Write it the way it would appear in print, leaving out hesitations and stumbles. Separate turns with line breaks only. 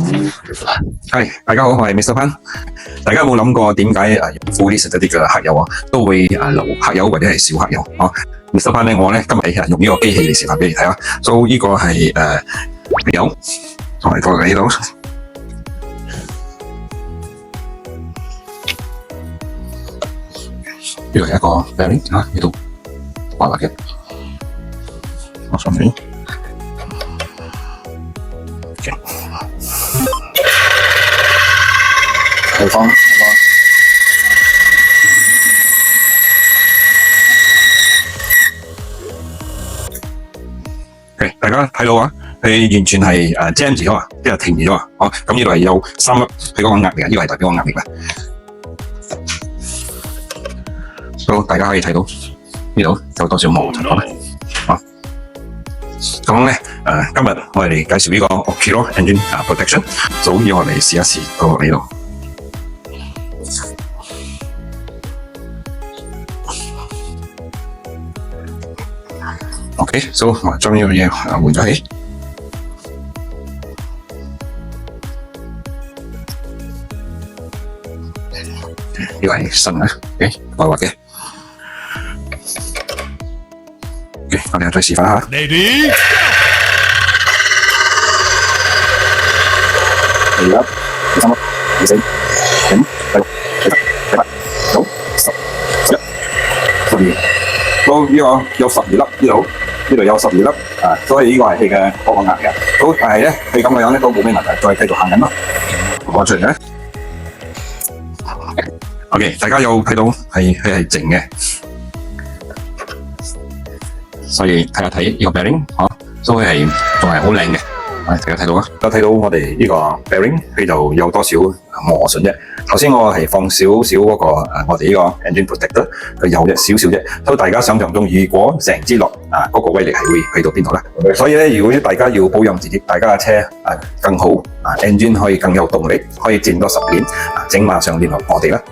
係，大家好，我係 Mr. Pan。大家有冇諗過點解富啲實質啲嘅黑油都會留黑油或者係少黑油啊？Mr. Pan 咧，我咧今日用呢個機器嚟示範俾你睇啊。So 呢個係黑油，同埋放喺呢度。呢度係一個 bearing 啊，呢度滑滑嘅，放上去。地方，OK， 大家睇到啊，佢完全係jam 住咗啊，即係停住咗啊，哦，咁呢度係有3粒佢嗰個壓力啊，呢個係代表個壓力啦。好，大家可以睇到呢度有多少摩擦啦，啊，咁咧今日我哋嚟介紹呢個 Okiro Engine Protection， 所以我嚟試一試到呢度。OK， so 我將呢樣嘢換咗起。呢個係新嘅 ，OK， 滑滑嘅。OK， 我哋再示範下。Ready？ 2粒、3粒、4、5、6、7、8、9、10、11、12。到呢個有12粒，呢度有12粒啊，所以呢個係佢嘅嗰個壓力。好，但係咧佢咁嘅樣咧都冇咩問題，再繼續行緊咯。我出嚟咧 ，OK， 大家有睇到佢係靜嘅，所以睇一睇呢個 bearing 啊，所以係仲係好靚嘅。大家睇到啊，都睇到我哋呢個 bearing 佢就有多少磨損啫。頭先我係放少少嗰個我哋呢個 engine protector， 佢有少少啫。所以大家想象中，如果成支落嗰個威力係會去到邊度咧？所以咧，如果大家要保養自己，大家嘅車更好engine 可以更有動力，可以戰多10年，請馬上聯絡我哋啦。